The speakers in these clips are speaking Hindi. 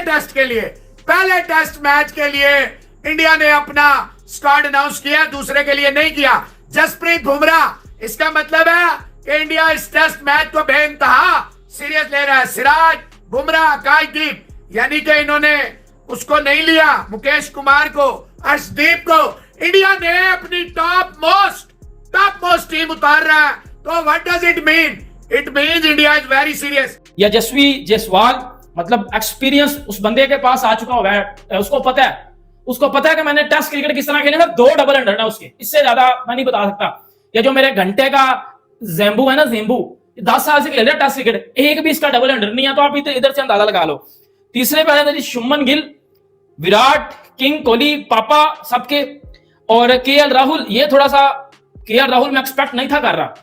पहले टेस्ट मैच के लिए इंडिया ने अपना स्क्वाड अनाउंस किया, दूसरे के लिए नहीं किया। जसप्रीत बुमराह, इसका मतलब है कि इंडिया इस टेस्ट मैच को बेइंतहा सीरियस ले रहा है। सिराज, बुमराह, आकाशदीप, यानी कि इन्होंने उसको नहीं लिया, मुकेश कुमार को, अर्शदीप को। इंडिया ने अपनी टॉप मोस्ट टीम उतार रहा है। तो what does it mean? It means India is very serious. Yashasvi Jaiswal मतलब एक्सपीरियंस उस बंदे के पास आ चुका हुआ है, उसको पता है कि मैंने टेस्ट क्रिकेट किस तरह खेले ना, 2 डबल अंडर ना उसके, इससे ज्यादा मैं नहीं बता सकता। ये जो मेरे घंटे का जेम्बू है ना, जेम्बू 10 साल से खेल रहा है टेस्ट क्रिकेट, एक भी इसका डबल अंडर नहीं है, तो आप इधर से अंदाजा लगा लो। तीसरे पे है शुभमन गिल, विराट, किंग कोहली, पापा सबके, और केएल राहुल। ये थोड़ा सा केएल राहुल मैं एक्सपेक्ट नहीं था कर रहा।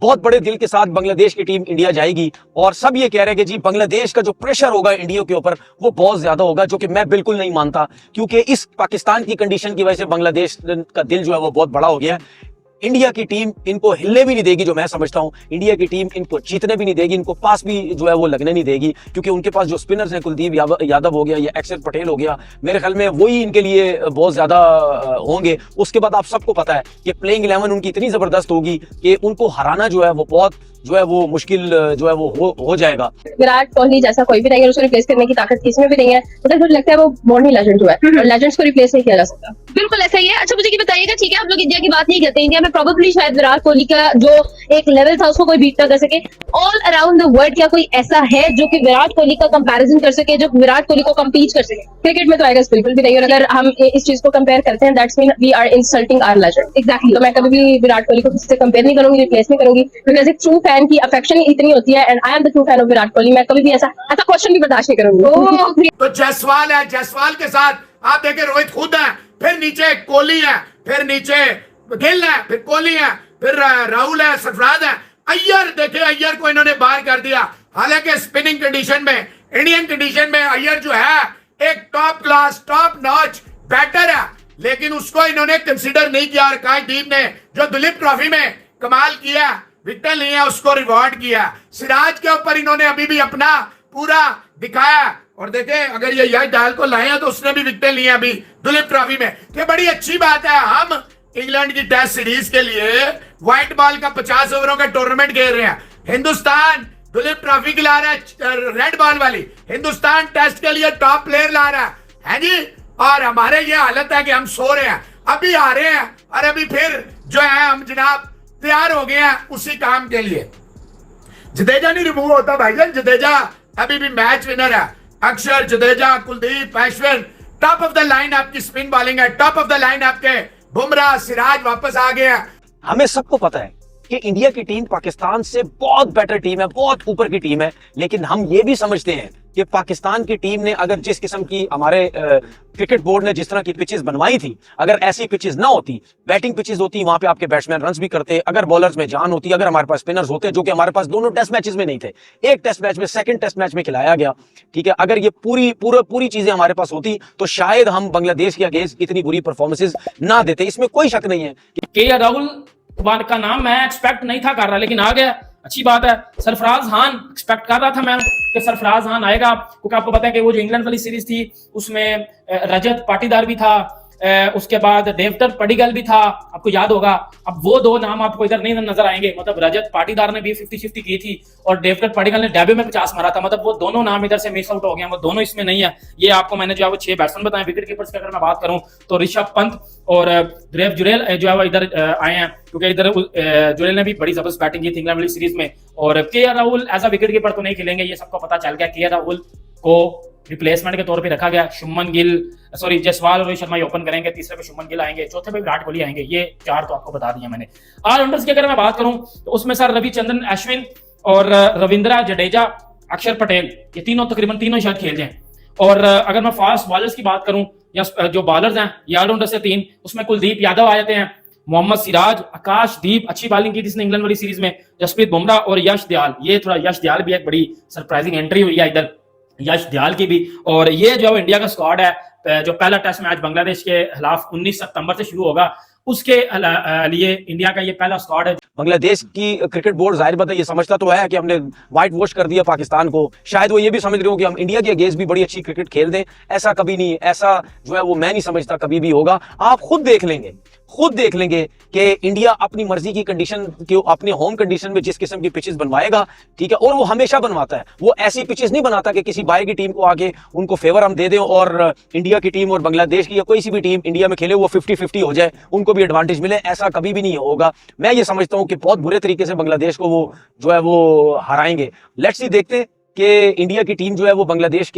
बहुत बड़े दिल के साथ बांग्लादेश की टीम इंडिया जाएगी और सब ये कह रहे हैं कि जी बांग्लादेश का जो प्रेशर होगा इंडिया के ऊपर वो बहुत ज्यादा होगा, जो कि मैं बिल्कुल नहीं मानता, क्योंकि इस पाकिस्तान की कंडीशन की वजह से बांग्लादेश का दिल जो है वो बहुत बड़ा हो गया है। इंडिया की टीम इनको हिलने भी नहीं देगी, जो मैं समझता हूं इंडिया की टीम इनको जीतने भी नहीं देगी, इनको पास भी जो है वो लगने नहीं देगी, क्योंकि उनके पास जो स्पिनर्स हैं, कुलदीप यादव हो गया या अक्षर पटेल हो गया, मेरे ख्याल में वही इनके लिए बहुत ज्यादा होंगे। उसके बाद आप सबको पता है कि प्लेइंग 11 उनकी इतनी जबरदस्त होगी कि उनको हराना जो है वो बहुत जो है वो मुश्किल जो है वो हो जाएगा। विराट कोहली जैसा कोई भी नहीं है, उसको रिप्लेस करने की ताकत किसी में भी नहीं है। मुझे लगता है वो बॉर्न ही लेजेंड हुआ है और लेजेंड्स को रिप्लेस नहीं किया जा सकता। बिल्कुल ऐसा ही है। अच्छा मुझे ये बताइएगा, ठीक है आप लोग इंडिया की बात नहीं करते, इंडिया में प्रोबेबली शायद विराट कोहली का जो एक लेवल था उसको कोई बीट ना कर सके। ऑल अराउंड द वर्ल्ड क्या कोई ऐसा है जो कि विराट कोहली का कंपैरिजन कर सके, जो विराट कोहली को कम्पीट कर सके? क्रिकेट में तो आएगा बिल्कुल भी नहीं, और अगर हम इस चीज को कंपेयर करते हैं that's mean we are insulting our legend. Exactly. तो मैं कभी भी विराट कोहली को किसी से कंपेयर नहीं करूंगी, रिप्लेस नहीं करूंगी, बिकॉज एक ट्रू फैन की अफेक्शन इतनी होती है and I am the true fan of Virat Kohli. मैं कभी भी ऐसा क्वेश्चन भी बर्दाश्त नहीं करूंगी। तो जायसवाल है, जायसवाल के साथ आप देखें रोहित खुद है, फिर नीचे कोहली है, फिर नीचे गिल है, फिर कोहली है, फिर राहुल है, सरफराज है, अय्यर। देखे अय्यर को इन्होंने बाहर कर दिया। हालांकि स्पिनिंग कंडीशन में, इंडियन कंडीशन में अय्यर जो है एक top class top notch batter है, लेकिन उसको इन्होंने कंसीडर नहीं किया। और आकाशदीप ने जो दुलीप ट्रॉफी में कमाल किया, विकेट लिए, उसको रिवॉर्ड किया। सिराज के ऊपर इन्होंने अभी भी अपना पूरा दिखाया। और देखे अगर ये यश दयाल को लाए तो उसने भी विकेट लिए अभी दुलीप ट्रॉफी में। ये बड़ी अच्छी बात है। हम इंग्लैंड की टेस्ट सीरीज के लिए व्हाइट बॉल का 50 ओवरों का टूर्नामेंट खेल रहे हैं। हिंदुस्तान दुलीप ट्रॉफी की ला रहा है, रेड बॉल वाली। हिंदुस्तान टेस्ट के लिए टॉप प्लेयर ला रहा है जी। और हमारे ये हालत है कि हम सो रहे हैं, अभी आ रहे हैं और अभी फिर जो है हम जनाब तैयार हो गए हैं उसी काम के लिए। जडेजा नहीं रिमूव होता भाईजान, जडेजा अभी भी मैच विनर है। अक्षर, Jadeja, Kuldeep, Ashwin, top of the line आपकी स्पिन बॉलिंग है, टॉप ऑफ द लाइन आपके बुमराह, सिराज वापस आ गया। हमें सबको पता है कि इंडिया की टीम पाकिस्तान से बहुत बेटर टीम है, बहुत ऊपर की टीम है, लेकिन हम ये भी समझते हैं कि पाकिस्तान की टीम ने अगर जिस किस्म की हमारे क्रिकेट बोर्ड ने जिस तरह की पिचेस बनवाई थी, अगर ऐसी पिचेस ना होती, बैटिंग पिचेस होती, वहां पे आपके बैट्समैन रन्स भी करते, अगर बॉलर्स में जान होती, अगर हमारे पास स्पिनर्स होते, जो कि हमारे पास दोनों टेस्ट मैचेस में नहीं थे, एक टेस्ट मैच में, सेकंड टेस्ट मैच में खिलाया गया, ठीक है, अगर ये पूरी चीजें हमारे पास होती तो शायद हम बांग्लादेश के अगेंस्ट इतनी बुरी परफॉर्मेंसेज ना देते। इसमें कोई शक नहीं है। केएल राहुल का नाम मैं एक्सपेक्ट नहीं था कर रहा, लेकिन आ गया, अच्छी बात है। सरफराज खान एक्सपेक्ट कर रहा था मैं कि सरफराज खान आएगा, क्योंकि आपको पता है कि वो जो इंग्लैंड वाली सीरीज थी उसमें रजत पाटीदार भी था, उसके बाद देवदत्त पडिक्कल भी था, आपको याद होगा। अब वो 2 नाम आपको इधर नहीं नजर आएंगे, मतलब रजत पाटीदार ने भी 50-50 की थी और देवदत्त पडिक्कल ने डेब्यू में 50 मारा था, मतलब वो दोनों नाम इधर से मिस आउट हो गए, वो दोनों इसमें नहीं है। ये आपको मैंने जो है वो 6 बैट्समैन बताए। विकेट कीपर्स की अगर मैं बात करूं तो ऋषभ पंत और देव जुरेल जो है वो इधर आए हैं, क्योंकि इधर जुरेल ने भी बड़ी जबरदस्त बैटिंग की थी इंग्लैंड वाली सीरीज में। और KL Rahul as a wicket keeper तो नहीं खेलेंगे, ये सबको पता चल गया। केएल राहुल को रिप्लेसमेंट के तौर पे रखा गया। जायसवाल और रोहित शर्मा ओपन करेंगे, तीसरे पे शुभमन गिल आएंगे, चौथे पे विराट कोहली आएंगे। ये 4 तो आपको बता दिया मैंने। ऑलराउंडर्स की अगर मैं बात करूं तो उसमें सर रविचंद्रन अश्विन और रविंद्रा जडेजा, अक्षर पटेल, ये तीनों तकरीबन तीनों शायद खेल जाएं। और अगर मैं फास्ट बॉलर्स की बात करूं या जो बॉलर्स हैं ये ऑलराउंडर से 3, उसमें कुलदीप यादव आ जाते हैं, मोहम्मद सिराज, आकाशदीप, अच्छी बॉलिंग की जिसने इंग्लैंड वाली सीरीज में, जसप्रीत बुमराह और यश दयाल। ये थोड़ा यश दयाल भी एक बड़ी सरप्राइजिंग एंट्री हुई है इधर, यश दयाल की भी। और ये जो इंडिया का स्क्वाड है, जो पहला टेस्ट मैच बांग्लादेश के खिलाफ 19 सितंबर से शुरू होगा, उसके लिए इंडिया का ये पहला स्क्वाड है। बांग्लादेश की क्रिकेट बोर्ड जाहिर बात है ये समझता तो है कि हमने व्हाइट वॉश कर दिया पाकिस्तान को, शायद वो ये भी समझ रहे हो कि हम इंडिया के अगेंस्ट भी बड़ी अच्छी क्रिकेट खेल दें। ऐसा कभी नहीं, ऐसा जो है वो मैं नहीं समझता कभी भी होगा। आप खुद देख लेंगे कि इंडिया अपनी मर्जी की कंडीशन के अपने होम कंडीशन में जिस किस्म की पिचेस बनवाएगा, ठीक है, और वो हमेशा बनवाता है। वो ऐसी पिचेस नहीं बनाता कि किसी बाहर की टीम को आके उनको फेवर हम दे दें और इंडिया की टीम और बांग्लादेश की या कोई सी भी टीम इंडिया में खेले वो 50-50 हो जाए, उनको भी एडवांटेज मिले। ऐसा कभी भी नहीं होगा। मैं ये समझता हूं कि बहुत बुरे तरीके से बांग्लादेश को वो जो है वो हराएंगे। लेट्स सी, देखते हैं कि इंडिया की टीम जो है वो बांग्लादेश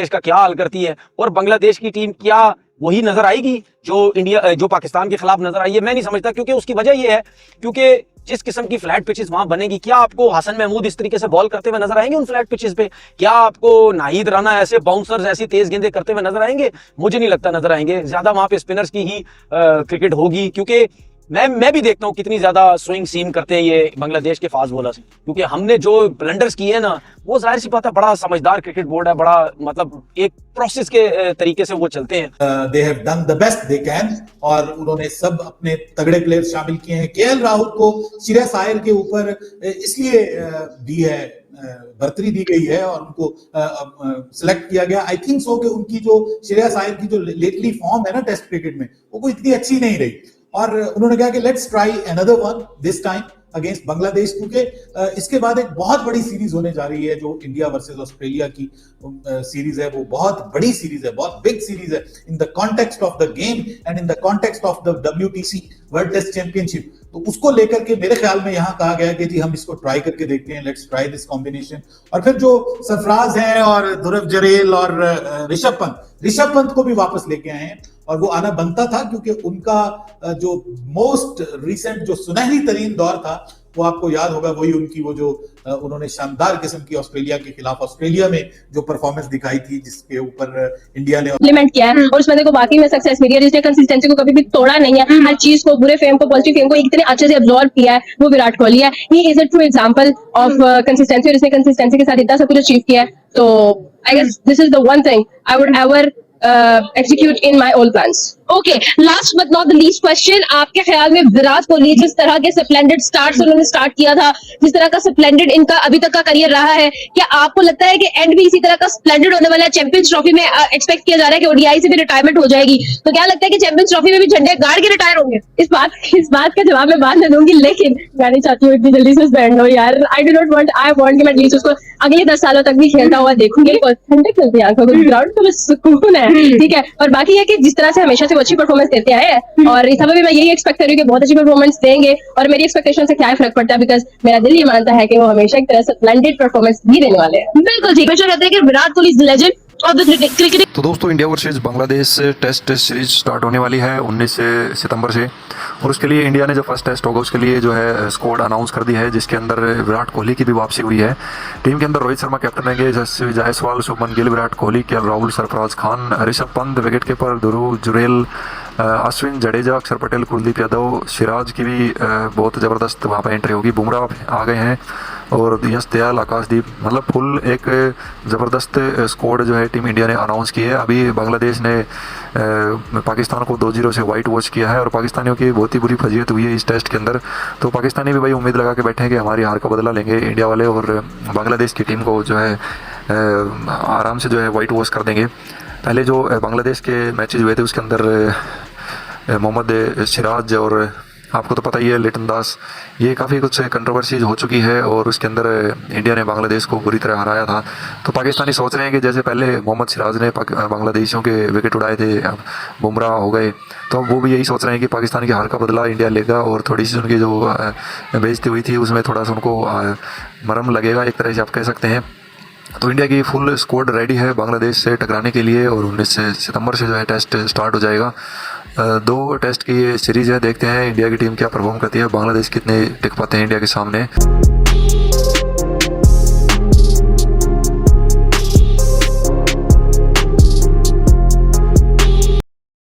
का क्या हाल करती है और बांग्लादेश की टीम क्या वही नजर आएगी जो पाकिस्तान के खिलाफ नजर आई है। मैं नहीं समझता, क्योंकि उसकी वजह यह है क्योंकि जिस किस्म की फ्लैट पिचेस वहां बनेगी, क्या आपको हसन महमूद इस तरीके से बॉल करते हुए नजर आएंगे उन फ्लैट पिचेस पे? क्या आपको नाहिद राना ऐसे बाउंसर्स ऐसी तेज गेंदें करते हुए नजर आएंगे? मुझे नहीं लगता नजर आएंगे। ज्यादा वहां पे स्पिनर्स की ही क्रिकेट होगी, क्योंकि मैं भी देखता हूँ कितनी ज्यादा स्विंग सीम करते हैं ये बांग्लादेश के फास्ट बॉलर्स, क्योंकि हमने जो ब्लंडर्स किए हैं ना, वो जाहिर सी बात है बड़ा समझदार क्रिकेट बोर्ड है, बड़ा मतलब एक प्रोसेस के तरीके से वो चलते हैं। They have done the best they can, और उन्होंने सब अपने तगड़े प्लेयर्स शामिल किए हैं। केएल राहुल को श्रेयस अय्यर के ऊपर इसलिए दी है, बर्तरी दी गई है और उनको सिलेक्ट किया गया। आई थिंक सो कि उनकी जो श्रेयस अय्यर की जो लेटली फॉर्म है ना टेस्ट क्रिकेट में, वो कोई इतनी अच्छी नहीं रही, और उन्होंने कहा कि let's try another one this time against Bangladesh, क्योंकि इसके बाद एक बहुत बड़ी सीरीज होने जा रही है जो इंडिया वर्सेस ऑस्ट्रेलिया की सीरीज है। वो बहुत बड़ी सीरीज है, बहुत बिग सीरीज है in the context of the game and in the context of the WTC world test championship. तो उसको लेकर के मेरे ख्याल में यहाँ कहा गया कि जी हम इसको ट्राई करके देखते हैं, लेट्स ट्राई दिस कॉम्बिनेशन। और फिर जो सरफराज हैं और ध्रुव जरेल और ऋषभ पंत को भी वापस लेके आए हैं, और वो आना बनता था क्योंकि उनका जो मोस्ट रिसेंट जो सुनहरी तरीन दौर था, वो आपको याद होगा, वही उनकी वो जो उन्होंने शानदार किस्म की ऑस्ट्रेलिया के खिलाफ ऑस्ट्रेलिया में जो परफॉर्मेंस दिखाई थी, जिसके ऊपर इंडिया ने इम्प्लीमेंट किया है और उस बंदे को बाकी में सक्सेस मिली है, जिसने कंसिस्टेंसी को कभी भी तोड़ा नहीं है, हर चीज को, बुरे फेम को, पॉजिटिव फेम को इतने अच्छे से अब्सॉर्ब किया है, वो विराट कोहली है। He is a true example of consistency, और इसने कंसिस्टेंसी के साथ इतना सब कुछ अचीव किया है। तो I guess this is the one thing I would ever execute in my own plans. Okay, last but not the least question, आपके ख्याल में विराट कोहली जिस तरह के स्प्लेंडेड स्टार्ट उन्होंने स्टार्ट किया था, जिस तरह का स्प्लेंडेड इनका अभी तक का करियर रहा है, क्या आपको लगता है कि एंड भी इसी तरह का स्प्लेंडेड होने वाला है? चैंपियंस ट्रॉफी में एक्सपेक्ट किया जा रहा है कि ओडीआई से भी रिटायरमेंट हो जाएगी, तो क्या लगता है कि चैंपियंस ट्रॉफी में भी झंडे गाड़ के रिटायर होंगे? इस बात का जवाब मैं बाद में दूंगी, लेकिन मैं नहीं चाहती हूँ इतनी जल्दी से सस्पेंड हो यार। आई वांट कि मैं एटलीस्ट उसको अगले 10 सालों तक भी खेलता हुआ देखूंगी। ठंडक मिलती है आंखों को, ग्राउंड तो बस सुकून है, ठीक है। और बाकी है कि जिस तरह से हमेशा से वो अच्छी परफॉर्मेंस देते आए हैं, और इस समय भी मैं यही एक्सपेक्ट कर रही हूँ कि बहुत अच्छी परफॉर्मेंस देंगे, और मेरी एक्सपेक्टेशन से क्या फर्क पड़ता है, बिकॉज मेरा दिल ये मानता है कि वो हमेशा एक तरह से स्प्लेंडेड परफॉर्मेंस भी देने वाले हैं। बिल्कुल ठीक है, कहते हैं कि Virat Kohli is the legend of the cricket. तो दोस्तों, India versus Bangladesh test series start होने वाली है 19 सितंबर से, और उसके लिए इंडिया ने जो फर्स्ट टेस्ट होगा उसके लिए जो है स्क्वाड अनाउंस कर दी है, जिसके अंदर विराट कोहली की भी वापसी हुई है। टीम के अंदर रोहित शर्मा कैप्टन रहेंगे, Yashasvi Jaiswal, Shubman Gill, Virat Kohli, KL Rahul, Sarfaraz Khan, Rishabh Pant, wicket keeper Dhruv Jurel, Ashwin, Jadeja, Axar Patel, Kuldeep Yadav, Siraj की भी बहुत ज़बरदस्त वहाँ पर एंट्री होगी, बुमराह आ गए हैं, और यश दयाल, आकाशदीप, मतलब फुल एक ज़बरदस्त स्क्वाड जो है टीम इंडिया ने अनाउंस की है। अभी बांग्लादेश ने पाकिस्तान को 2-0 से वाइट वॉश किया है, और पाकिस्तानियों की बहुत ही बुरी फजीहत हुई है इस टेस्ट के अंदर। तो पाकिस्तानी भी भाई उम्मीद लगा के बैठे हैं कि हमारी हार का बदला लेंगे इंडिया वाले, और बांग्लादेश की टीम को जो है आराम से जो है वाइट वॉश कर देंगे। पहले जो बांग्लादेश के मैचेज हुए थे उसके अंदर मोहम्मद सिराज और आपको तो पता ही है लिटन दास, ये काफ़ी कुछ कंट्रोवर्सीज हो चुकी है, और उसके अंदर इंडिया ने बांग्लादेश को बुरी तरह हराया था। तो पाकिस्तानी सोच रहे हैं कि जैसे पहले मोहम्मद सिराज ने बांग्लादेशियों के विकेट उड़ाए थे, अब बुमराह हो गए, तो अब वो भी यही सोच रहे हैं कि पाकिस्तान की हार का बदला इंडिया लेगा, और थोड़ी सी उनकी जो बेइज्जती हुई थी उसमें थोड़ा सा उनको मरहम लगेगा, एक तरह से आप कह सकते हैं। तो इंडिया की फुल स्क्वाड रेडी है बांग्लादेश से टकराने के लिए, और 19 सितंबर से जो है टेस्ट स्टार्ट हो जाएगा। 2 टेस्ट की ये सीरीज़ है, देखते हैं इंडिया की टीम क्या परफॉर्म करती है, बांग्लादेश कितने टिक पाते हैं इंडिया के सामने।